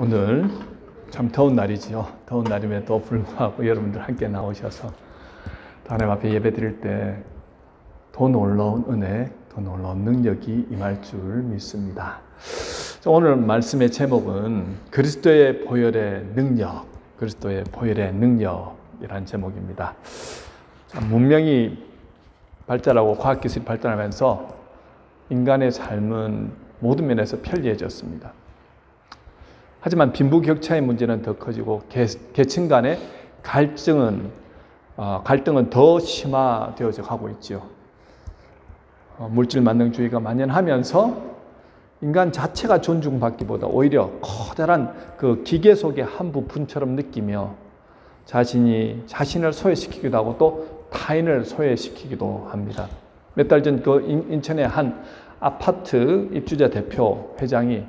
오늘 참 더운 날이지요. 더운 날임에도 불구하고 여러분들 함께 나오셔서 하나님 앞에 예배 드릴 때 더 놀라운 은혜, 더 놀라운 능력이 임할 줄 믿습니다. 오늘 말씀의 제목은 그리스도의 보혈의 능력, 그리스도의 보혈의 능력이라는 제목입니다. 문명이 발달하고 과학기술이 발달하면서 인간의 삶은 모든 면에서 편리해졌습니다. 하지만 빈부격차의 문제는 더 커지고 계층 간의 갈등은 더 심화되어져 가고 있죠. 물질 만능주의가 만연하면서 인간 자체가 존중받기보다 오히려 커다란 그 기계 속의 한 부분처럼 느끼며 자신을 소외시키기도 하고 또 타인을 소외시키기도 합니다. 몇 달 전 그 인천의 한 아파트 입주자 대표 회장이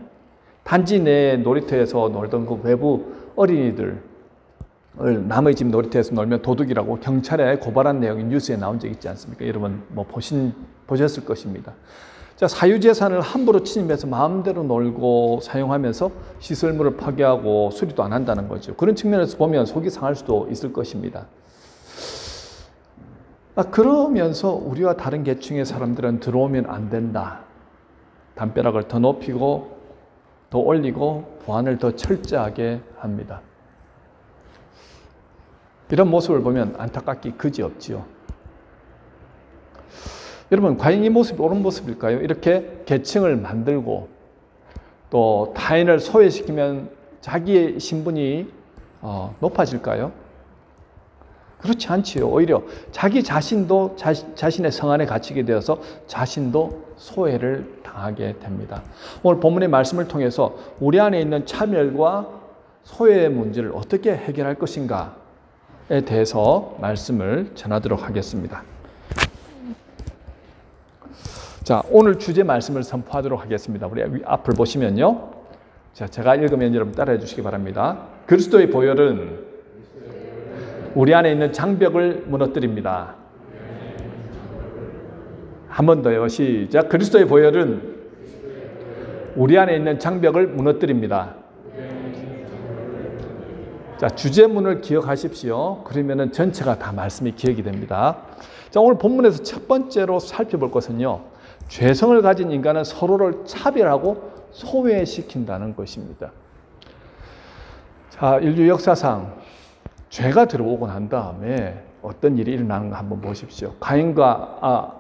단지 내 놀이터에서 놀던 그 외부 어린이들을 남의 집 놀이터에서 놀면 도둑이라고 경찰에 고발한 내용이 뉴스에 나온 적 있지 않습니까? 여러분 보셨을 것입니다. 자, 사유재산을 함부로 침입해서 마음대로 놀고 사용하면서 시설물을 파괴하고 수리도 안 한다는 거죠. 그런 측면에서 보면 속이 상할 수도 있을 것입니다. 그러면서 우리와 다른 계층의 사람들은 들어오면 안 된다. 담벼락을 더 높이고 더 올리고 보안을 더 철저하게 합니다. 이런 모습을 보면 안타깝기 그지없지요. 여러분, 과연 이 모습이 옳은 모습일까요? 이렇게 계층을 만들고 또 타인을 소외시키면 자기의 신분이 높아질까요? 그렇지 않지요. 오히려 자기 자신도 자신의 성 안에 갇히게 되어서 자신도 소외를 당하게 됩니다. 오늘 본문의 말씀을 통해서 우리 안에 있는 차별과 소외의 문제를 어떻게 해결할 것인가에 대해서 말씀을 전하도록 하겠습니다. 자, 오늘 주제 말씀을 선포하도록 하겠습니다. 우리 앞을 보시면요. 자, 제가 읽으면 여러분 따라해 주시기 바랍니다. 그리스도의 보혈은 우리 안에 있는 장벽을 무너뜨립니다. 한 번 더요. 시작. 그리스도의 보혈은 우리 안에 있는 장벽을 무너뜨립니다. 자, 주제문을 기억하십시오. 그러면은 전체가 다 말씀이 기억이 됩니다. 자, 오늘 본문에서 첫 번째로 살펴볼 것은요. 죄성을 가진 인간은 서로를 차별하고 소외시킨다는 것입니다. 자, 인류 역사상 죄가 들어오고 난 다음에 어떤 일이 일어나는가 한번 보십시오. 가인과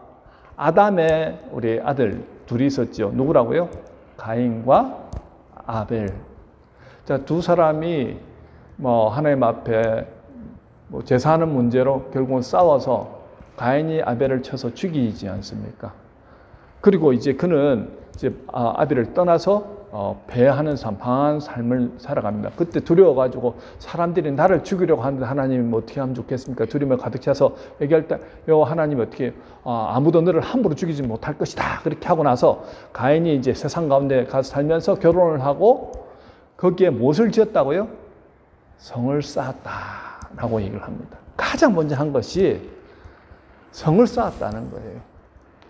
아담의 우리 아들 둘이 있었죠. 누구라고요? 가인과 아벨. 자, 두 사람이 하나님 앞에 제사하는 문제로 결국은 싸워서 가인이 아벨을 쳐서 죽이지 않습니까? 그리고 이제 그는 아벨을 떠나서 배회하는 삶, 방황한 삶을 살아갑니다. 그때 두려워가지고 사람들이 나를 죽이려고 하는데 하나님이 어떻게 하면 좋겠습니까? 두려움에 가득 차서 얘기할 때 하나님이 어떻게 아무도 너를 함부로 죽이지 못할 것이다. 그렇게 하고 나서 가인이 이제 세상 가운데 가서 살면서 결혼을 하고 거기에 무엇을 지었다고요? 성을 쌓았다라고 얘기를 합니다. 가장 먼저 한 것이 성을 쌓았다는 거예요.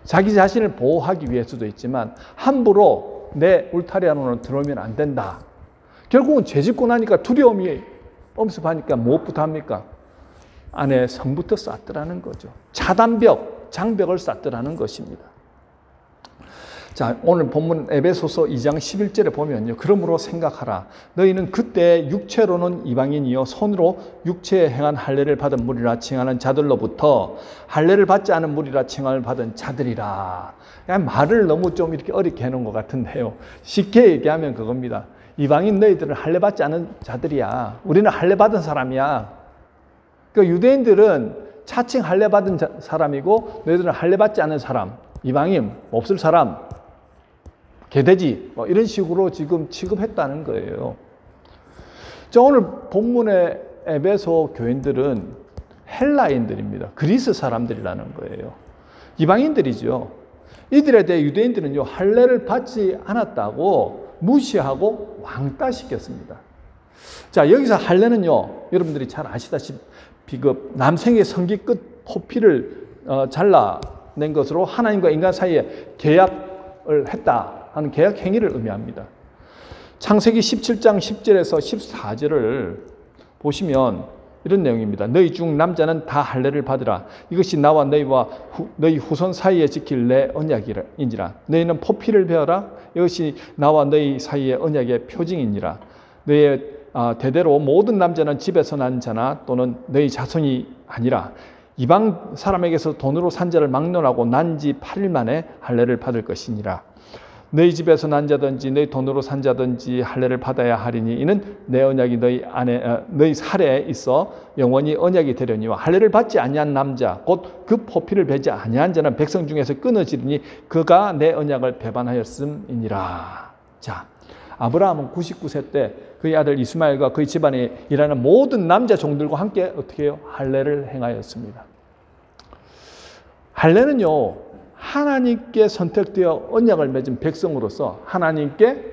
자기 자신을 보호하기 위해서도 있지만 함부로 내 울타리 안으로 들어오면 안 된다. 결국은 죄짓고 나니까 두려움이 엄습하니까 무엇부터 합니까? 안에 성부터 쌓더라는 거죠. 차단벽, 장벽을 쌓더라는 것입니다. 자, 오늘 본문 에베소서 2장 11절에 보면요. 그러므로 생각하라. 너희는 그때 육체로는 이방인이요 손으로 육체에 행한 할례를 받은 무리라 칭하는 자들로부터 할례를 받지 않은 무리라 칭함을 받은 자들이라. 말을 너무 좀 이렇게 어렵게 해놓은 것 같은데요. 쉽게 얘기하면 그겁니다. 이방인 너희들은 할례 받지 않은 자들이야. 우리는 할례 받은 사람이야. 그 유대인들은 차칭 할례 받은 사람이고 너희들은 할례 받지 않은 사람, 이방인, 없을 사람, 개돼지 이런 식으로 지금 취급했다는 거예요. 자, 오늘 본문의 에베소 교인들은 헬라인들입니다. 그리스 사람들이라는 거예요. 이방인들이죠. 이들에 대해 유대인들은요 할례를 받지 않았다고 무시하고 왕따시켰습니다. 자, 여기서 할례는요 여러분들이 잘 아시다시피 그 남생의 성기 끝 포피를 잘라낸 것으로 하나님과 인간 사이에 계약을 했다 하는 계약 행위를 의미합니다. 창세기 17장 10절에서 14절을 보시면 이런 내용입니다. 너희 중 남자는 다 할례를 받으라. 이것이 나와 너희와 너희 후손 사이에 지킬 내 언약인지라. 너희는 포피를 베어라. 이것이 나와 너희 사이의 언약의 표징이니라. 너희의 대대로 모든 남자는 집에서 난 자나 또는 너희 자손이 아니라 이방 사람에게서 돈으로 산 자를 막론하고 난 지 8일 만에 할례를 받을 것이니라. 너희 집에서 난 자든지 너희 돈으로 산 자든지 할례를 받아야 하리니 이는 내 언약이 너희 살에 있어 영원히 언약이 되려니와 할례를 받지 아니한 남자 곧 그 포피를 베지 아니한 자는 백성 중에서 끊어지리니 그가 내 언약을 배반하였음이니라. 자, 아브라함은 99세 때 그의 아들 이스마엘과 그의 집안에 일하는 모든 남자 종들과 함께 어떻게 해요? 할례를 행하였습니다. 할례는요, 하나님께 선택되어 언약을 맺은 백성으로서 하나님께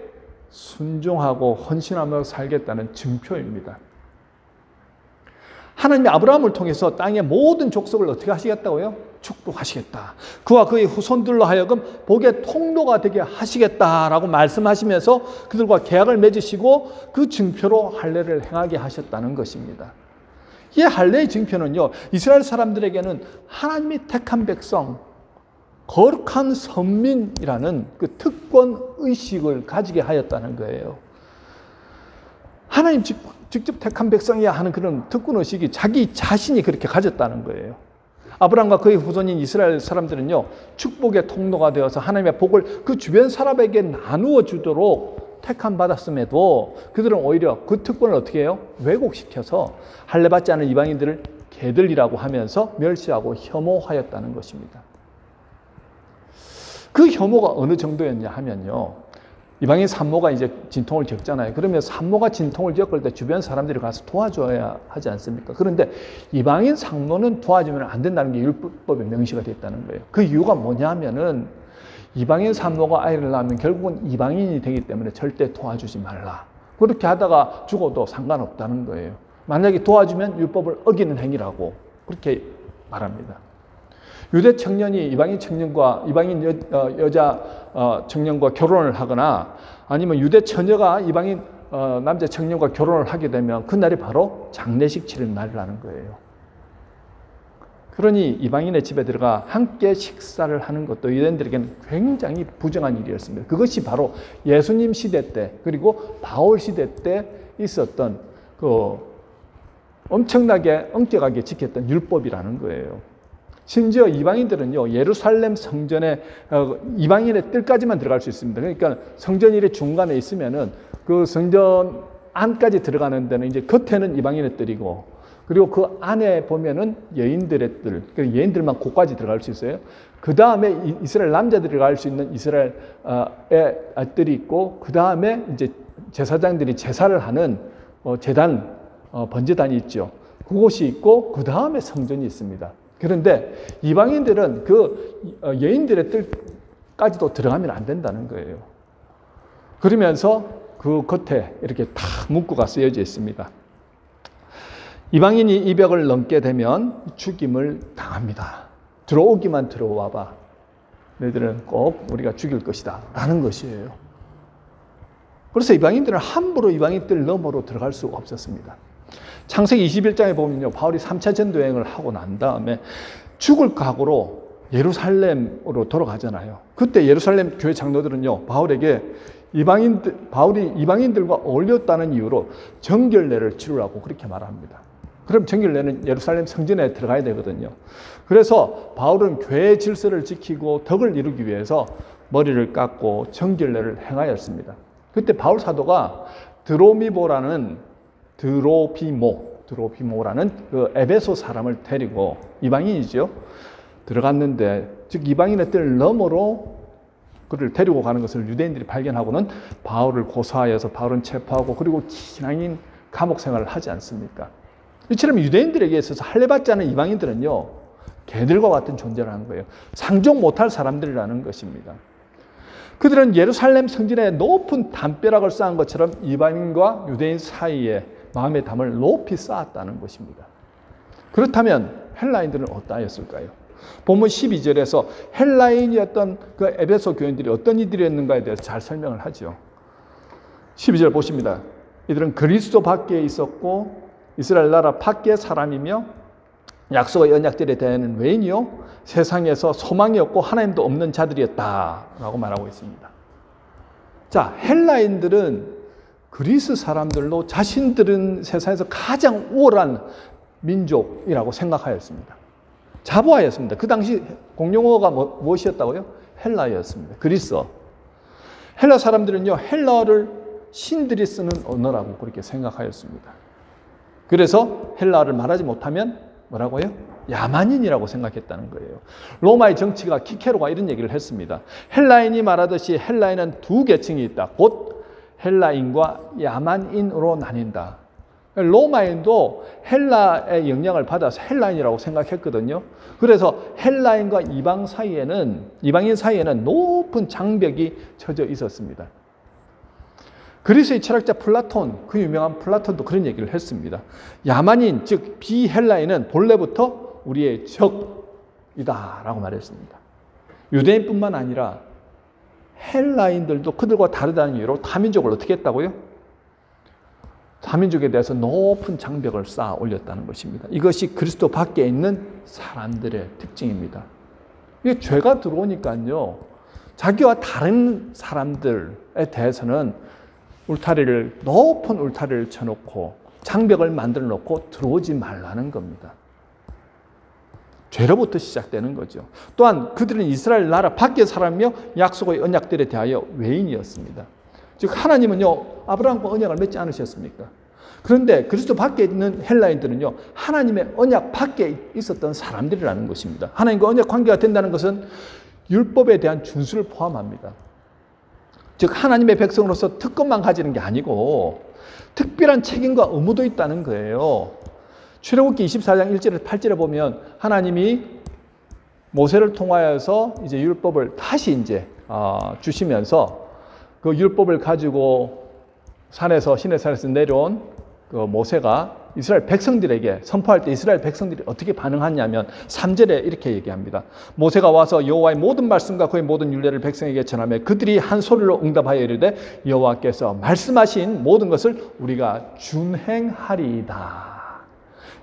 순종하고 헌신하며 살겠다는 증표입니다. 하나님이 아브라함을 통해서 땅의 모든 족속을 어떻게 하시겠다고요? 축복하시겠다. 그와 그의 후손들로 하여금 복의 통로가 되게 하시겠다라고 말씀하시면서 그들과 계약을 맺으시고 그 증표로 할례를 행하게 하셨다는 것입니다. 이 할례의 증표는요, 이스라엘 사람들에게는 하나님이 택한 백성, 거룩한 선민이라는 그 특권 의식을 가지게 하였다는 거예요. 하나님 직접 택한 백성이야 하는 그런 특권 의식이 자기 자신이 그렇게 가졌다는 거예요. 아브라함과 그의 후손인 이스라엘 사람들은요, 축복의 통로가 되어서 하나님의 복을 그 주변 사람에게 나누어 주도록 택함 받았음에도 그들은 오히려 그 특권을 어떻게 해요? 왜곡시켜서 할례 받지 않은 이방인들을 개들이라고 하면서 멸시하고 혐오하였다는 것입니다. 그 혐오가 어느 정도였냐 하면요, 이방인 산모가 이제 진통을 겪잖아요. 그러면 산모가 진통을 겪을 때 주변 사람들이 가서 도와줘야 하지 않습니까? 그런데 이방인 산모는 도와주면 안 된다는 게 율법에 명시가 됐다는 거예요. 그 이유가 뭐냐 하면은 이방인 산모가 아이를 낳으면 결국은 이방인이 되기 때문에 절대 도와주지 말라. 그렇게 하다가 죽어도 상관없다는 거예요. 만약에 도와주면 율법을 어기는 행위라고 그렇게 말합니다. 유대 청년이 이방인 청년과 이방인 여자 청년과 결혼을 하거나 아니면 유대 처녀가 이방인 남자 청년과 결혼을 하게 되면 그날이 바로 장례식 치를 날이라는 거예요. 그러니 이방인의 집에 들어가 함께 식사를 하는 것도 유대인들에게는 굉장히 부정한 일이었습니다. 그것이 바로 예수님 시대 때 그리고 바울 시대 때 있었던 그 엄청나게 엄격하게 지켰던 율법이라는 거예요. 심지어 이방인들은요, 예루살렘 성전에 이방인의 뜰까지만 들어갈 수 있습니다. 그러니까 성전 일의 중간에 있으면은 그 성전 안까지 들어가는 데는 이제 겉에는 이방인의 뜰이고, 그리고 그 안에 보면은 여인들의 뜰, 그러니까 여인들만 거기까지 들어갈 수 있어요. 그 다음에 이스라엘 남자들이 갈 수 있는 이스라엘의 뜰이 있고, 그 다음에 이제 제사장들이 제사를 하는 제단, 번제단이 있죠. 그곳이 있고, 그 다음에 성전이 있습니다. 그런데 이방인들은 그 여인들의 뜰까지도 들어가면 안 된다는 거예요. 그러면서 그 겉에 이렇게 다 문구가 쓰여져 있습니다. 이방인이 이 벽을 넘게 되면 죽임을 당합니다. 들어오기만 들어와봐. 너희들은 꼭 우리가 죽일 것이다. 라는 것이에요. 그래서 이방인들은 함부로 이방인 뜰 너머로 들어갈 수가 없었습니다. 창세기 21장에 보면요, 바울이 3차 전도여행을 하고 난 다음에 죽을 각오로 예루살렘으로 돌아가잖아요. 그때 예루살렘 교회 장로들은요, 바울에게 바울이 이방인들과 어울렸다는 이유로 정결례를 치르라고 그렇게 말합니다. 그럼 정결례는 예루살렘 성전에 들어가야 되거든요. 그래서 바울은 교회의 질서를 지키고 덕을 이루기 위해서 머리를 깎고 정결례를 행하였습니다. 그때 바울 사도가 드로피모라는 그 에베소 사람을 데리고, 이방인이죠, 들어갔는데, 즉 이방인의 뜰 너머로 그를 데리고 가는 것을 유대인들이 발견하고는 바울을 고소하여서 바울은 체포하고 그리고 기나긴 감옥 생활을 하지 않습니까? 이처럼 유대인들에게 있어서 할례 받지 않은 이방인들은요, 개들과 같은 존재를 하는 거예요. 상종 못할 사람들이라는 것입니다. 그들은 예루살렘 성전에 높은 담벼락을 쌓은 것처럼 이방인과 유대인 사이에 마음의 담을 높이 쌓았다는 것입니다. 그렇다면 헬라인들은 어떠하였을까요? 본문 12절에서 헬라인이었던 그 에베소 교인들이 어떤 이들이었는가에 대해서 잘 설명을 하죠. 12절 보십니다. 이들은 그리스도 밖에 있었고 이스라엘 나라 밖의 사람이며 약속의 언약들에 대한 외인이요 세상에서 소망이 없고 하나님도 없는 자들이었다라고 말하고 있습니다. 자, 헬라인들은 그리스 사람들로 자신들은 세상에서 가장 우월한 민족이라고 생각하였습니다. 자부하였습니다. 그 당시 공용어가 무엇이었다고요? 헬라였습니다. 그리스어. 헬라 사람들은요, 헬라어를 신들이 쓰는 언어라고 그렇게 생각하였습니다. 그래서 헬라어를 말하지 못하면 뭐라고요? 야만인이라고 생각했다는 거예요. 로마의 정치가 키케로가 이런 얘기를 했습니다. 헬라인이 말하듯이 헬라인은 두 계층이 있다. 곧 헬라인과 야만인으로 나뉜다. 로마인도 헬라의 영향을 받아서 헬라인이라고 생각했거든요. 그래서 헬라인과 이방인 사이에는 높은 장벽이 쳐져 있었습니다. 그리스의 철학자 플라톤, 그 유명한 플라톤도 그런 얘기를 했습니다. 야만인, 즉 비헬라인은 본래부터 우리의 적이다라고 말했습니다. 유대인뿐만 아니라 헬라인들도 그들과 다르다는 이유로 다민족을 어떻게 했다고요? 다민족에 대해서 높은 장벽을 쌓아 올렸다는 것입니다. 이것이 그리스도 밖에 있는 사람들의 특징입니다. 이게 죄가 들어오니까요, 자기와 다른 사람들에 대해서는 높은 울타리를 쳐놓고 장벽을 만들어 놓고 들어오지 말라는 겁니다. 죄로부터 시작되는 거죠. 또한 그들은 이스라엘 나라 밖의 사람이며 약속의 언약들에 대하여 외인이었습니다. 즉 하나님은요, 아브라함과 언약을 맺지 않으셨습니까? 그런데 그리스도 밖에 있는 헬라인들은요, 하나님의 언약 밖에 있었던 사람들이라는 것입니다. 하나님과 언약 관계가 된다는 것은 율법에 대한 준수를 포함합니다. 즉 하나님의 백성으로서 특권만 가지는 게 아니고 특별한 책임과 의무도 있다는 거예요. 출애굽기 24장 1절에서 8절에 보면 하나님이 모세를 통하여서 이제 율법을 다시 주시면서 그 율법을 가지고 시내산에서 내려온 그 모세가 이스라엘 백성들에게 선포할 때 이스라엘 백성들이 어떻게 반응하냐면 3절에 이렇게 얘기합니다. 모세가 와서 여호와의 모든 말씀과 그의 모든 율례를 백성에게 전하며 그들이 한 소리로 응답하여 이르되 여호와께서 말씀하신 모든 것을 우리가 준행하리이다.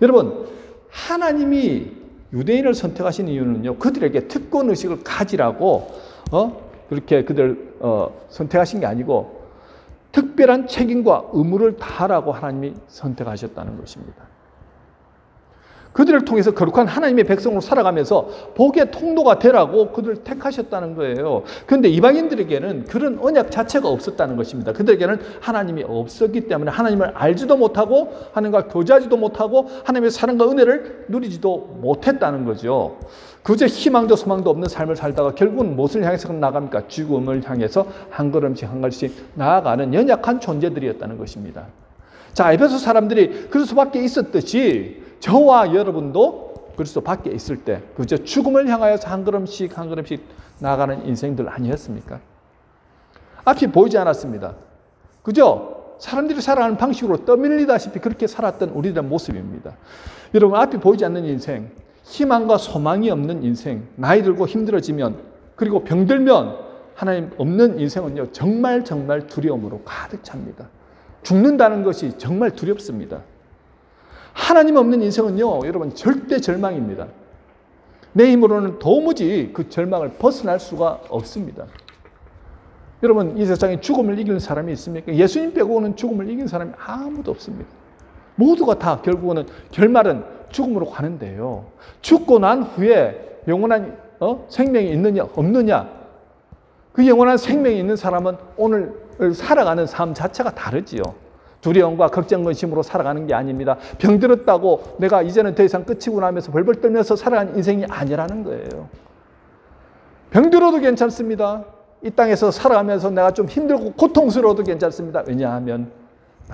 여러분, 하나님이 유대인을 선택하신 이유는요, 그들에게 특권 의식을 가지라고 그렇게 선택하신 게 아니고 특별한 책임과 의무를 다하라고 하나님이 선택하셨다는 것입니다. 그들을 통해서 거룩한 하나님의 백성으로 살아가면서 복의 통로가 되라고 그들을 택하셨다는 거예요. 그런데 이방인들에게는 그런 언약 자체가 없었다는 것입니다. 그들에게는 하나님이 없었기 때문에 하나님을 알지도 못하고 하나님과 교제하지도 못하고 하나님의 사랑과 은혜를 누리지도 못했다는 거죠. 그저 희망도 소망도 없는 삶을 살다가 결국은 무엇을 향해서 나갑니까? 죽음을 향해서 한 걸음씩 한 걸음씩 나아가는 연약한 존재들이었다는 것입니다. 자, 에베소 사람들이 그리스도 밖에 있었듯이 저와 여러분도 그리스도 밖에 있을 때 그저 죽음을 향하여서 한 걸음씩 한 걸음씩 나아가는 인생들 아니었습니까? 앞이 보이지 않았습니다. 그저 사람들이 살아가는 방식으로 떠밀리다시피 그렇게 살았던 우리들의 모습입니다. 여러분, 앞이 보이지 않는 인생, 희망과 소망이 없는 인생, 나이 들고 힘들어지면 그리고 병들면 하나님 없는 인생은요, 정말 두려움으로 가득 찹니다. 죽는다는 것이 정말 두렵습니다. 하나님 없는 인생은요, 여러분, 절대 절망입니다. 내 힘으로는 도무지 그 절망을 벗어날 수가 없습니다. 여러분, 이 세상에 죽음을 이기는 사람이 있습니까? 예수님 빼고는 죽음을 이긴 사람이 아무도 없습니다. 모두가 다 결국은 결말은 죽음으로 가는데요. 죽고 난 후에 영원한 생명이 있느냐 없느냐, 그 영원한 생명이 있는 사람은 오늘 살아가는 삶 자체가 다르지요. 두려움과 걱정, 근심으로 살아가는 게 아닙니다. 병들었다고 내가 이제는 더 이상 끝이구나 하면서 벌벌 떨면서 살아가는 인생이 아니라는 거예요. 병들어도 괜찮습니다. 이 땅에서 살아가면서 내가 좀 힘들고 고통스러워도 괜찮습니다. 왜냐하면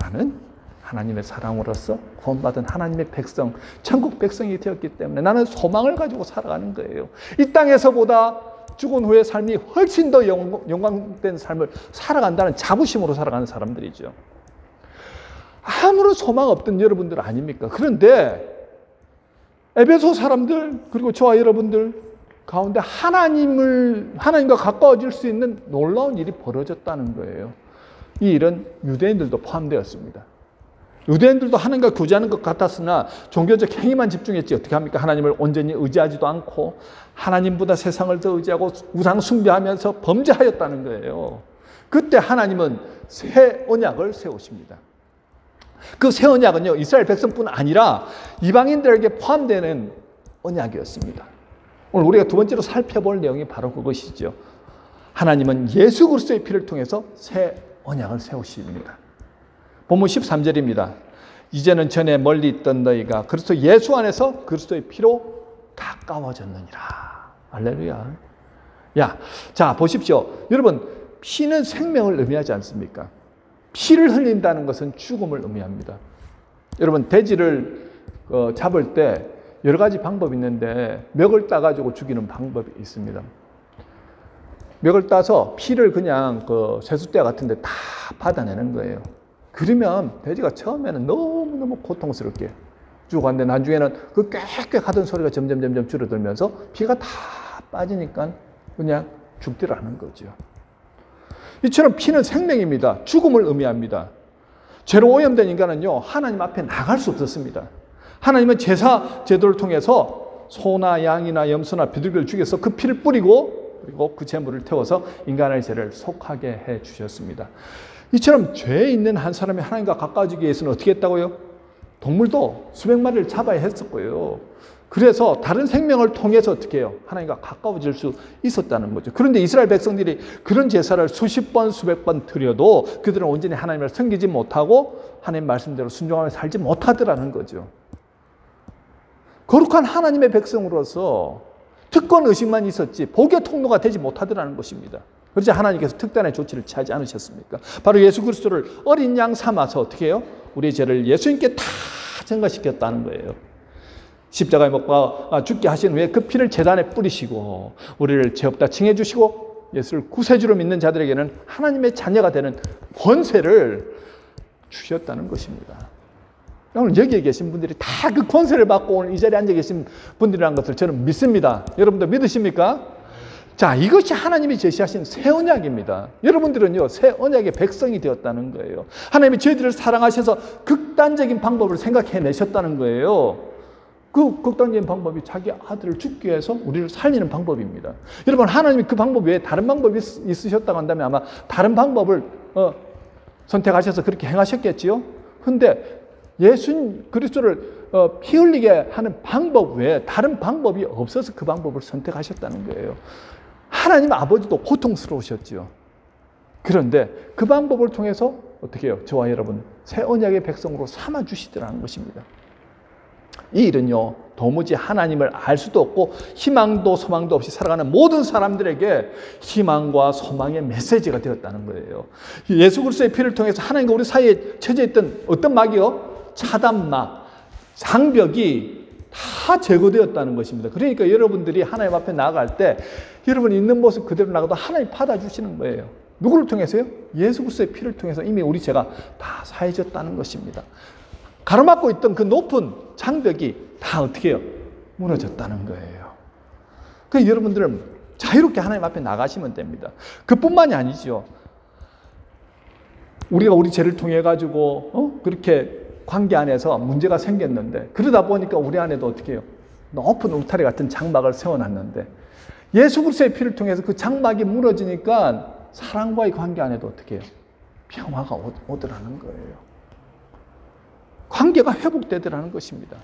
나는 하나님의 사랑으로서 구원받은 하나님의 백성, 천국 백성이 되었기 때문에 나는 소망을 가지고 살아가는 거예요. 이 땅에서보다 죽은 후의 삶이 훨씬 더 영광된 삶을 살아간다는 자부심으로 살아가는 사람들이죠. 아무런 소망 없던 여러분들 아닙니까? 그런데 에베소 사람들 그리고 저와 여러분들 가운데 하나님과 가까워질 수 있는 놀라운 일이 벌어졌다는 거예요. 이 일은 유대인들도 포함되었습니다. 유대인들도 하나님과 교제하는 것 같았으나 종교적 행위만 집중했지 어떻게 합니까? 하나님을 온전히 의지하지도 않고 하나님보다 세상을 더 의지하고 우상 숭배하면서 범죄하였다는 거예요. 그때 하나님은 새 언약을 세우십니다. 그 새 언약은요, 이스라엘 백성뿐 아니라 이방인들에게 포함되는 언약이었습니다. 오늘 우리가 두 번째로 살펴볼 내용이 바로 그것이죠. 하나님은 예수 그리스도의 피를 통해서 새 언약을 세우십니다. 본문 13절입니다. 이제는 전에 멀리 있던 너희가 그리스도 예수 안에서 그리스도의 피로 가까워졌느니라. 할렐루야. 자, 보십시오. 여러분, 피는 생명을 의미하지 않습니까? 피를 흘린다는 것은 죽음을 의미합니다. 여러분, 돼지를 잡을 때 여러 가지 방법이 있는데 멱을 따가지고 죽이는 방법이 있습니다. 멱을 따서 피를 그냥 세숫대 같은 데 다 받아내는 거예요. 그러면 돼지가 처음에는 너무너무 고통스럽게 죽어갔는데 나중에는 그 꽥꽥 하던 소리가 점점 줄어들면서 피가 다 빠지니까 그냥 죽더라는 거죠. 이처럼 피는 생명입니다. 죽음을 의미합니다. 죄로 오염된 인간은요, 하나님 앞에 나갈 수 없었습니다. 하나님은 제사 제도를 통해서 소나 양이나 염소나 비둘기를 죽여서 그 피를 뿌리고 그리고 그 제물을 태워서 인간의 죄를 속하게 해 주셨습니다. 이처럼 죄에 있는 한 사람이 하나님과 가까워지기 위해서는 어떻게 했다고요? 동물도 수백 마리를 잡아야 했었고요. 그래서 다른 생명을 통해서 어떻게 해요? 하나님과 가까워질 수 있었다는 거죠. 그런데 이스라엘 백성들이 그런 제사를 수십 번, 수백 번 드려도 그들은 온전히 하나님을 섬기지 못하고 하나님 말씀대로 순종하며 살지 못하더라는 거죠. 거룩한 하나님의 백성으로서 특권 의식만 있었지 복의 통로가 되지 못하더라는 것입니다. 그렇지 하나님께서 특단의 조치를 취하지 않으셨습니까? 바로 예수 그리스도를 어린 양 삼아서 어떻게 해요? 우리의 죄를 예수님께 다 전가시켰다는 거예요. 십자가에 못 박아 죽게 하신 후에 그 피를 제단에 뿌리시고 우리를 죄 없다 칭해 주시고 예수를 구세주로 믿는 자들에게는 하나님의 자녀가 되는 권세를 주셨다는 것입니다. 오늘 여기에 계신 분들이 다 그 권세를 받고 오늘 이 자리에 앉아 계신 분들이라는 것을 저는 믿습니다. 여러분도 믿으십니까? 자, 이것이 하나님이 제시하신 새 언약입니다. 여러분들은요, 새 언약의 백성이 되었다는 거예요. 하나님이 저희들을 사랑하셔서 극단적인 방법을 생각해내셨다는 거예요. 그 극단적인 방법이 자기 아들을 죽기 위해서 우리를 살리는 방법입니다. 여러분, 하나님이 그 방법 외에 다른 방법이 있으셨다고 한다면 아마 다른 방법을 선택하셔서 그렇게 행하셨겠지요. 그런데 예수 그리스도를 피 흘리게 하는 방법 외에 다른 방법이 없어서 그 방법을 선택하셨다는 거예요. 하나님 아버지도 고통스러우셨지요. 그런데 그 방법을 통해서 어떻게 해요? 저와 여러분 새 언약의 백성으로 삼아주시더라는 것입니다. 이 일은요, 도무지 하나님을 알 수도 없고 희망도 소망도 없이 살아가는 모든 사람들에게 희망과 소망의 메시지가 되었다는 거예요. 예수 그리스도의 피를 통해서 하나님과 우리 사이에 처져 있던 어떤 막이요? 차단막, 장벽이 다 제거되었다는 것입니다. 그러니까 여러분들이 하나님 앞에 나아갈 때 여러분이 있는 모습 그대로 나가도 하나님 받아주시는 거예요. 누구를 통해서요? 예수 그리스도의 피를 통해서 이미 우리 죄가 다 사해졌다는 것입니다. 가로막고 있던 그 높은 장벽이 다 어떻게 해요? 무너졌다는 거예요. 그래서 여러분들은 자유롭게 하나님 앞에 나가시면 됩니다. 그뿐만이 아니죠. 우리가 우리 죄를 통해 가지고 그렇게 관계 안에서 문제가 생겼는데 그러다 보니까 우리 안에도 어떻게 해요? 높은 울타리 같은 장막을 세워놨는데 예수 그리스도의 피를 통해서 그 장막이 무너지니까 사랑과의 관계 안에도 어떻게 해요? 평화가 오더라는 거예요. 관계가 회복되더라는 것입니다.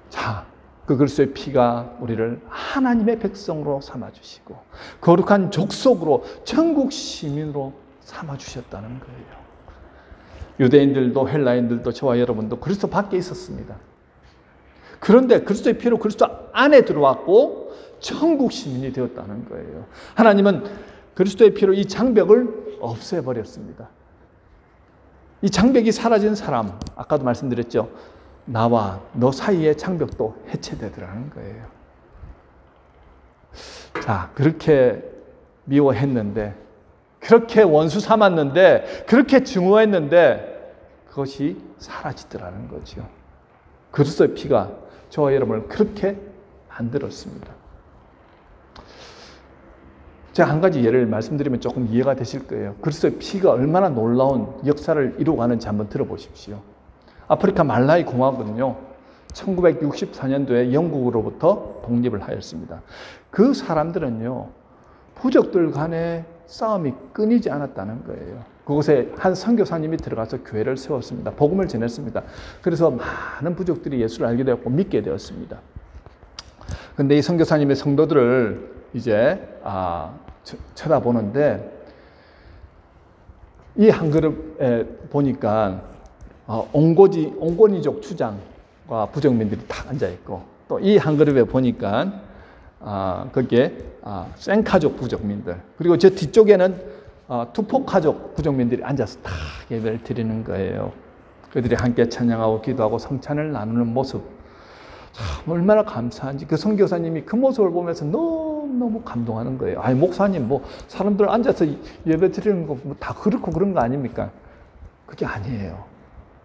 자, 그 그리스도의 피가 우리를 하나님의 백성으로 삼아주시고 거룩한 족속으로 천국 시민으로 삼아주셨다는 거예요. 유대인들도 헬라인들도 저와 여러분도 그리스도 밖에 있었습니다. 그런데 그리스도의 피로 그리스도 안에 들어왔고 천국 시민이 되었다는 거예요. 하나님은 그리스도의 피로 이 장벽을 없애버렸습니다. 이 장벽이 사라진 사람, 아까도 말씀드렸죠. 나와 너 사이의 장벽도 해체되더라는 거예요. 자, 그렇게 미워했는데, 그렇게 원수 삼았는데, 그렇게 증오했는데, 그것이 사라지더라는 거죠. 그리스도의 피가 저와 여러분을 그렇게 만들었습니다. 제가 한 가지 예를 말씀드리면 조금 이해가 되실 거예요. 그리스도의 피가 얼마나 놀라운 역사를 이루어가는지 한번 들어보십시오. 아프리카 말라이 공화국은요, 1964년도에 영국으로부터 독립을 하였습니다. 그 사람들은요, 부족들 간의 싸움이 끊이지 않았다는 거예요. 그곳에 한 선교사님이 들어가서 교회를 세웠습니다. 복음을 전했습니다. 그래서 많은 부족들이 예수를 알게 되었고 믿게 되었습니다. 그런데 이 선교사님의 성도들을 이제 쳐다보는데, 이 한 그룹에 보니까 옹고니족 추장과 부족민들이 다 앉아있고, 또 이 한 그룹에 보니까 거기에 생카족 부족민들, 그리고 저 뒤쪽에는 투포카족 부족민들이 앉아서 다 예배를 드리는 거예요. 그들이 함께 찬양하고 기도하고 성찬을 나누는 모습, 참 얼마나 감사한지. 그 선교사님이 그 모습을 보면서 너무 감동하는 거예요. 아니, 목사님, 뭐 사람들 앉아서 예배 드리는 거 다 그렇고 그런 거 아닙니까? 그게 아니에요.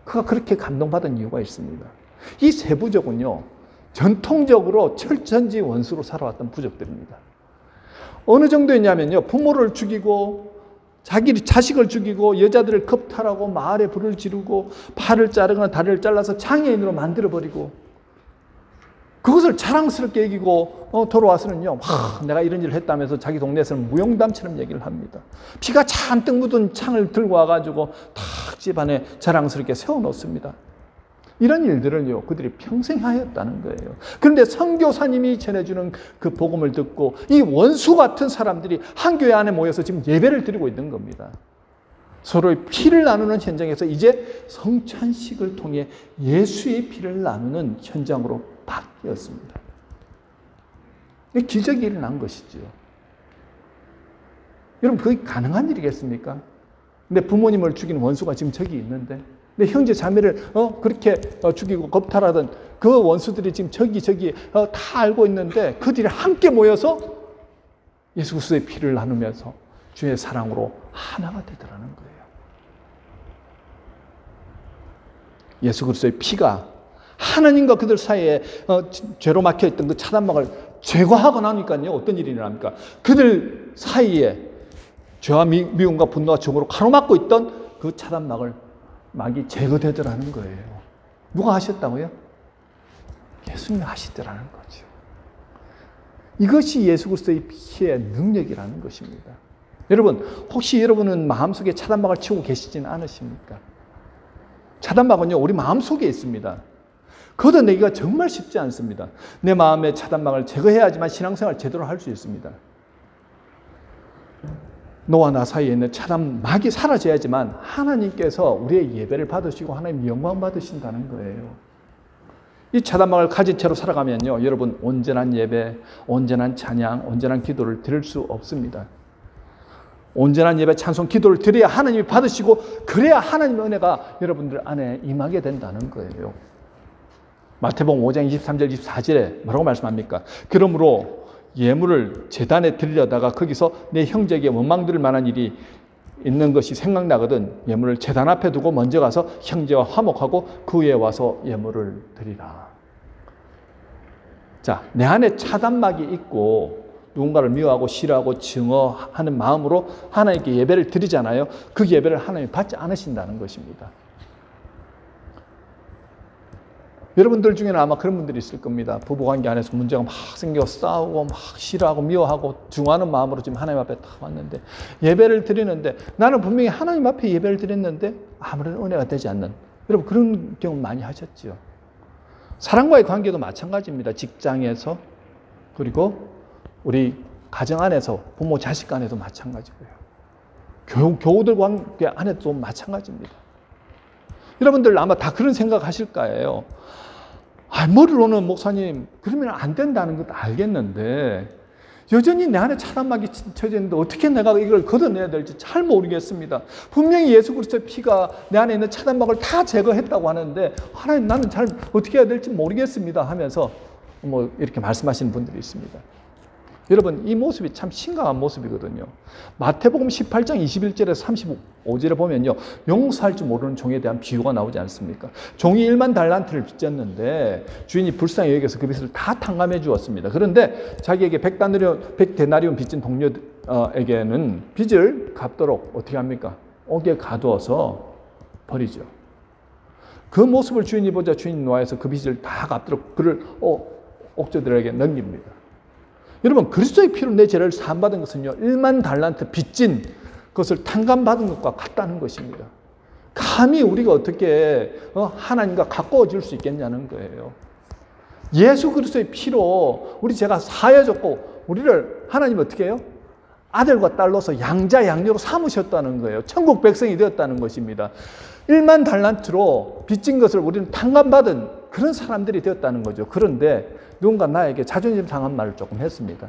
그가 그렇게 감동받은 이유가 있습니다. 이 세 부족은요, 전통적으로 철천지 원수로 살아왔던 부족들입니다. 어느 정도였냐면요, 부모를 죽이고 자기 자식을 죽이고 여자들을 겁탈하고 마을에 불을 지르고 팔을 자르거나 다리를 잘라서 장애인으로 만들어버리고, 그것을 자랑스럽게 여기고 돌아와서는요, 내가 이런 일을 했다면서 자기 동네에서는 무용담처럼 얘기를 합니다. 피가 잔뜩 묻은 창을 들고 와가지고 탁 집안에 자랑스럽게 세워놓습니다. 이런 일들을요, 그들이 평생 하였다는 거예요. 그런데 선교사님이 전해주는 그 복음을 듣고 이 원수 같은 사람들이 한 교회 안에 모여서 지금 예배를 드리고 있는 겁니다. 서로의 피를 나누는 현장에서 이제 성찬식을 통해 예수의 피를 나누는 현장으로 바뀌었습니다. 기적이 일어난 것이죠. 여러분, 그게 가능한 일이겠습니까? 근데 부모님을 죽이는 원수가 지금 저기 있는데, 내 형제 자매를 그렇게 죽이고 겁탈하던 그 원수들이 지금 저기 다 알고 있는데, 그들이 함께 모여서 예수 그리스도의 피를 나누면서 주의 사랑으로 하나가 되더라는 거예요. 예수 그리스도의 피가 하나님과 그들 사이에 죄로 막혀있던 그 차단막을 제거하고 나니까요, 어떤 일이 일어납니까? 그들 사이에 죄와 미움과 분노와 정으로 가로막고 있던 그 차단막이 제거되더라는 거예요. 누가 하셨다고요? 예수님이 하시더라는 거죠. 이것이 예수 그리스도의 피의 능력이라는 것입니다. 여러분, 혹시 여러분은 마음속에 차단막을 치고 계시지는 않으십니까? 차단막은요, 우리 마음속에 있습니다. 걷어내기가 정말 쉽지 않습니다. 내 마음의 차단막을 제거해야지만 신앙생활을 제대로 할 수 있습니다. 너와 나 사이에 있는 차단막이 사라져야지만 하나님께서 우리의 예배를 받으시고 하나님 영광 받으신다는 거예요. 이 차단막을 가진 채로 살아가면요, 여러분, 온전한 예배, 온전한 찬양, 온전한 기도를 드릴 수 없습니다. 온전한 예배, 찬송, 기도를 드려야 하나님이 받으시고, 그래야 하나님의 은혜가 여러분들 안에 임하게 된다는 거예요. 마태복음 5장 23절 24절에 뭐라고 말씀합니까? 그러므로 예물을 제단에 드리려다가 거기서 내 형제에게 원망 들을 만한 일이 있는 것이 생각나거든 예물을 제단 앞에 두고 먼저 가서 형제와 화목하고 그 후에 와서 예물을 드리라. 자, 내 안에 차단막이 있고 누군가를 미워하고 싫어하고 증오하는 마음으로 하나님께 예배를 드리잖아요. 그 예배를 하나님이 받지 않으신다는 것입니다. 여러분들 중에는 아마 그런 분들이 있을 겁니다. 부부관계 안에서 문제가 막 생겨 싸우고 막 싫어하고 미워하고 증오하는 마음으로 지금 하나님 앞에 딱 왔는데 예배를 드리는데 나는 분명히 하나님 앞에 예배를 드렸는데 아무런 은혜가 되지 않는, 여러분 그런 경험 많이 하셨죠. 사람과의 관계도 마찬가지입니다. 직장에서, 그리고 우리 가정 안에서, 부모 자식 간에도 마찬가지고요. 교우들 관계 안에도 마찬가지입니다. 여러분들 아마 다 그런 생각 하실 거예요. 머리로는 목사님 그러면 안 된다는 것도 알겠는데 여전히 내 안에 차단막이 쳐져 있는데 어떻게 내가 이걸 걷어내야 될지 잘 모르겠습니다. 분명히 예수 그리스도의 피가 내 안에 있는 차단막을 다 제거했다고 하는데 하나님 나는 잘 어떻게 해야 될지 모르겠습니다 하면서 이렇게 말씀하시는 분들이 있습니다. 여러분, 이 모습이 참 심각한 모습이거든요. 마태복음 18장 21절에서 35절에 보면요, 용서할 줄 모르는 종에 대한 비유가 나오지 않습니까? 종이 1만 달란트를 빚졌는데 주인이 불쌍히 여겨서 그 빚을 다 탕감해 주었습니다. 그런데 자기에게 100데나리온 빚진 에게는 빚을 갚도록 어떻게 합니까? 옥에 가두어서 버리죠. 그 모습을 주인이 보자 주인이 노하여서 그 빚을 다 갚도록 그를 옥저들에게 넘깁니다. 여러분, 그리스도의 피로 내 죄를 사함받은 것은요, 1만 달란트 빚진 그것을 탕감받은 것과 같다는 것입니다. 감히 우리가 어떻게 하나님과 가까워질 수 있겠냐는 거예요. 예수 그리스도의 피로 우리 죄가 사해졌고 우리를 하나님 어떻게 해요? 아들과 딸로서 양자 양녀로 삼으셨다는 거예요. 천국 백성이 되었다는 것입니다. 1만 달란트로 빚진 것을 우리는 탕감받은 그런 사람들이 되었다는 거죠. 그런데 누군가 나에게 자존심 상한 말을 조금 했습니다.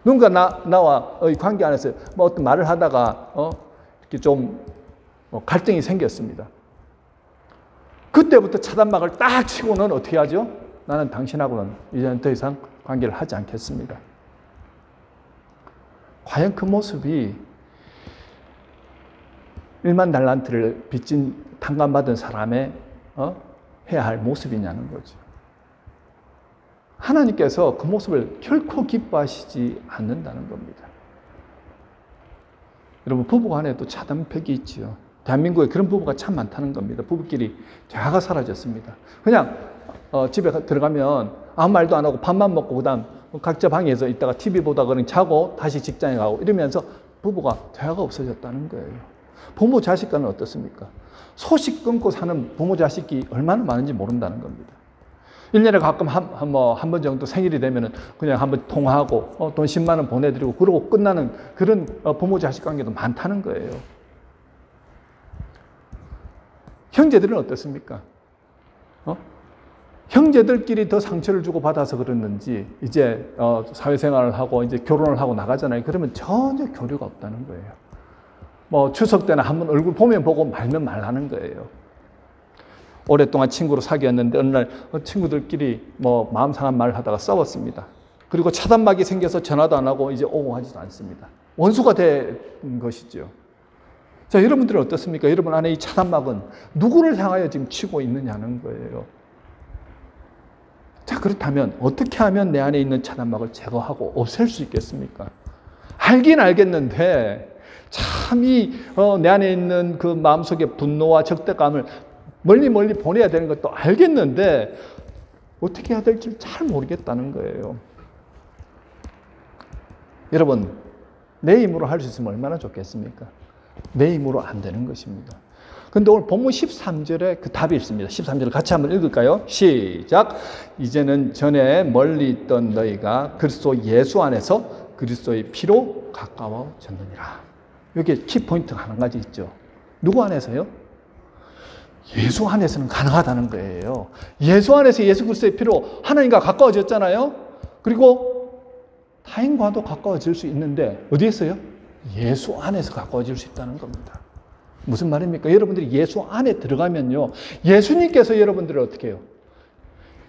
누군가 나와의 관계 안에서 뭐 어떤 말을 하다가 이렇게 좀 갈등이 생겼습니다. 그때부터 차단막을 딱 치고는 어떻게 하죠? 나는 당신하고는 이제는 더 이상 관계를 하지 않겠습니다. 과연 그 모습이 1만 달란트를 빚진 탕감받은 사람의 해야 할 모습이냐는 거죠. 하나님께서 그 모습을 결코 기뻐하시지 않는다는 겁니다. 여러분, 부부 간에도 차단벽이 있지요. 대한민국에 그런 부부가 참 많다는 겁니다. 부부끼리 대화가 사라졌습니다. 그냥 집에 들어가면 아무 말도 안 하고 밥만 먹고 그다음 각자 방에서 있다가 TV 보다가 그냥 자고 다시 직장에 가고 이러면서 부부가 대화가 없어졌다는 거예요. 부모 자식 간은 어떻습니까? 소식 끊고 사는 부모 자식이 얼마나 많은지 모른다는 겁니다. 1년에 가끔 한 번 정도 생일이 되면은 그냥 한번 통화하고 돈 10만 원 보내드리고 그러고 끝나는 그런 부모 자식 관계도 많다는 거예요. 형제들은 어떻습니까? 형제들끼리 더 상처를 주고 받아서 그랬는지 이제 사회생활을 하고 이제 결혼을 하고 나가잖아요. 그러면 전혀 교류가 없다는 거예요. 뭐 추석 때나 한번 얼굴 보면 보고 말면 말하는 거예요. 오랫동안 친구로 사귀었는데 어느 날 친구들끼리 뭐 마음 상한 말을 하다가 싸웠습니다. 그리고 차단막이 생겨서 전화도 안 하고 이제 오고 하지도 않습니다. 원수가 된 것이죠. 자, 여러분들은 어떻습니까? 여러분 안에 이 차단막은 누구를 향하여 지금 치고 있느냐는 거예요. 자, 그렇다면 어떻게 하면 내 안에 있는 차단막을 제거하고 없앨 수 있겠습니까? 알긴 알겠는데 참 내 안에 있는 그 마음속의 분노와 적대감을 멀리 보내야 되는 것도 알겠는데 어떻게 해야 될지 잘 모르겠다는 거예요. 여러분, 내 힘으로 할 수 있으면 얼마나 좋겠습니까? 내 힘으로 안 되는 것입니다. 그런데 오늘 본문 13절에 그 답이 있습니다. 13절을 같이 한번 읽을까요? 시작! 이제는 전에 멀리 있던 너희가 그리스도 예수 안에서 그리스도의 피로 가까워졌느니라. 여기에 키포인트가 한 가지 있죠. 누구 안에서요? 예수 안에서는 가능하다는 거예요. 예수 안에서 예수 그리스도의 피로 하나님과 가까워졌잖아요. 그리고 타인과도 가까워질 수 있는데 어디에서요? 예수 안에서 가까워질 수 있다는 겁니다. 무슨 말입니까? 여러분들이 예수 안에 들어가면요, 예수님께서 여러분들을 어떻게 해요?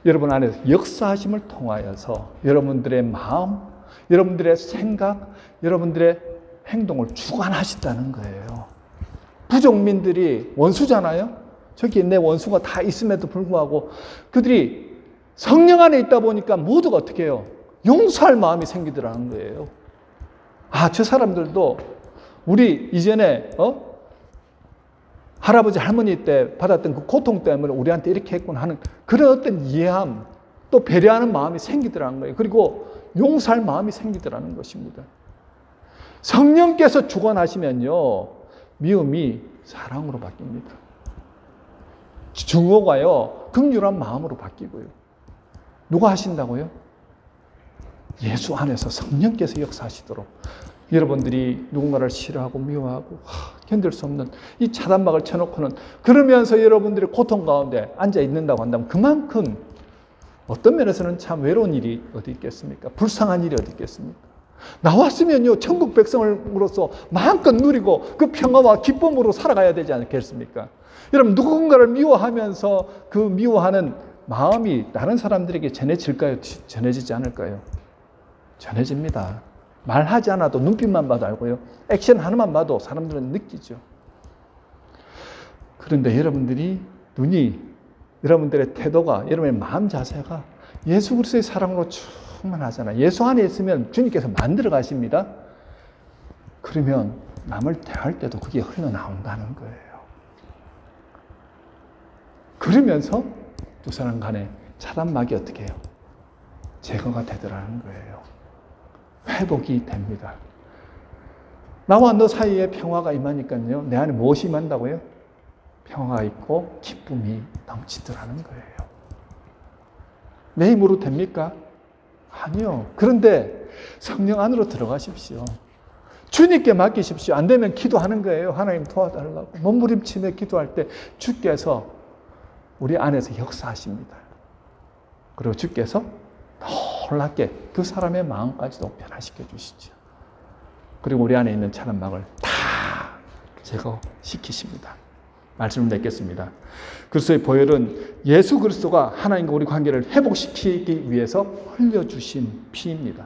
여러분 안에서 역사하심을 통하여서 여러분들의 마음, 여러분들의 생각, 여러분들의 행동을 주관하신다는 거예요. 부족민들이 원수잖아요. 저기 내 원수가 다 있음에도 불구하고 그들이 성령 안에 있다 보니까 모두가 어떻게 해요? 용서할 마음이 생기더라는 거예요. 아, 저 사람들도 우리 이전에 할아버지 할머니 때 받았던 그 고통 때문에 우리한테 이렇게 했구나 하는 그런 어떤 이해함, 또 배려하는 마음이 생기더라는 거예요. 그리고 용서할 마음이 생기더라는 것입니다. 성령께서 주관하시면요, 미움이 사랑으로 바뀝니다. 증오가요, 긍휼한 마음으로 바뀌고요. 누가 하신다고요? 예수 안에서 성령께서 역사하시도록 여러분들이 누군가를 싫어하고 미워하고 견딜 수 없는 이 차단막을 쳐놓고는 그러면서 여러분들이 고통 가운데 앉아 있는다고 한다면 그만큼 어떤 면에서는 참 외로운 일이 어디 있겠습니까? 불쌍한 일이 어디 있겠습니까? 나왔으면요, 천국 백성으로서 마음껏 누리고 그 평화와 기쁨으로 살아가야 되지 않겠습니까? 여러분, 누군가를 미워하면서 그 미워하는 마음이 다른 사람들에게 전해질까요? 전해지지 않을까요? 전해집니다. 말하지 않아도 눈빛만 봐도 알고요. 액션 하나만 봐도 사람들은 느끼죠. 그런데 여러분들이 여러분들의 태도가, 여러분의 마음 자세가 예수 그리스도의 사랑으로 충만하잖아요. 예수 안에 있으면 주님께서 만들어 가십니다. 그러면 남을 대할 때도 그게 흘러나온다는 거예요. 그러면서 두 사람 간에 차단막이 어떻게 해요? 제거가 되더라는 거예요. 회복이 됩니다. 나와 너 사이에 평화가 임하니까요. 내 안에 무엇이 임한다고요? 평화가 있고 기쁨이 넘치더라는 거예요. 내 힘으로 됩니까? 아니요. 그런데 성령 안으로 들어가십시오. 주님께 맡기십시오. 안 되면 기도하는 거예요. 하나님 도와달라고. 몸부림치며 기도할 때 주께서 우리 안에서 역사하십니다. 그리고 주께서 놀랍게 그 사람의 마음까지도 변화시켜 주시죠. 그리고 우리 안에 있는 차단막을 다 제거시키십니다. 말씀을 맺겠습니다. 그리스도의 보혈은 예수 그리스도가 하나님과 우리 관계를 회복시키기 위해서 흘려주신 피입니다.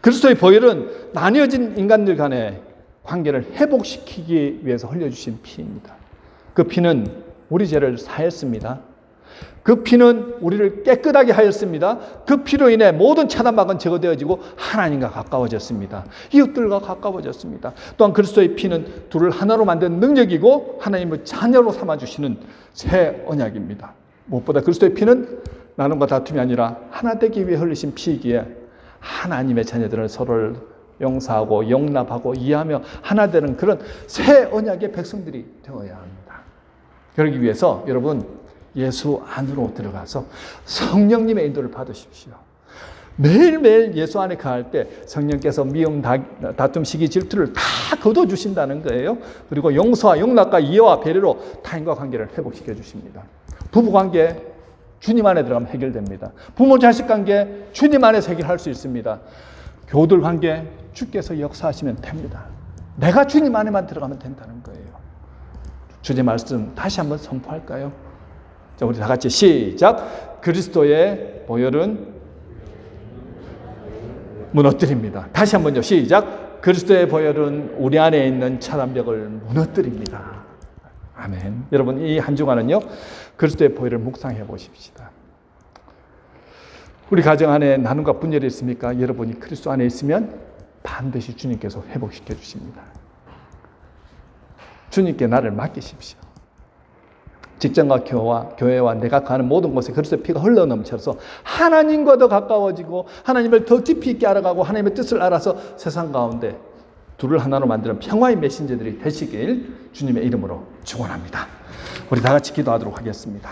그리스도의 보혈은 나뉘어진 인간들 간의 관계를 회복시키기 위해서 흘려주신 피입니다. 그 피는 우리 죄를 사했습니다. 그 피는 우리를 깨끗하게 하였습니다. 그 피로 인해 모든 차단막은 제거되어지고 하나님과 가까워졌습니다. 이웃들과 가까워졌습니다. 또한 그리스도의 피는 둘을 하나로 만드는 능력이고 하나님을 자녀로 삼아주시는 새 언약입니다. 무엇보다 그리스도의 피는 나눔과 다툼이 아니라 하나 되기 위해 흘리신 피이기에 하나님의 자녀들은 서로를 용서하고 용납하고 이해하며 하나 되는 그런 새 언약의 백성들이 되어야 합니다. 그러기 위해서 여러분 예수 안으로 들어가서 성령님의 인도를 받으십시오. 매일매일 예수 안에 가할 때 성령께서 미움, 다툼, 시기, 질투를 다 거둬주신다는 거예요. 그리고 용서와 용납과 이해와 배려로 타인과 관계를 회복시켜 주십니다. 부부관계 주님 안에 들어가면 해결됩니다. 부모 자식 관계 주님 안에서 해결할 수 있습니다. 교우들 관계 주께서 역사하시면 됩니다. 내가 주님 안에만 들어가면 된다는 거예요. 주제 말씀 다시 한번 선포할까요? 자, 우리 다 같이 시작. 그리스도의 보혈은 무너뜨립니다. 다시 한번요. 시작. 그리스도의 보혈은 우리 안에 있는 차단벽을 무너뜨립니다. 아멘. 여러분 이 한 주간은요. 그리스도의 보혈을 묵상해 보십시다. 우리 가정 안에 나눔과 분열이 있습니까? 여러분이 그리스도 안에 있으면 반드시 주님께서 회복시켜 주십니다. 주님께 나를 맡기십시오. 직장과 교회와 내가 가는 모든 곳에 그리스도의 피가 흘러넘쳐서 하나님과 더 가까워지고 하나님을 더 깊이 있게 알아가고 하나님의 뜻을 알아서 세상 가운데 둘을 하나로 만드는 평화의 메신저들이 되시길 주님의 이름으로 축원합니다. 우리 다 같이 기도하도록 하겠습니다.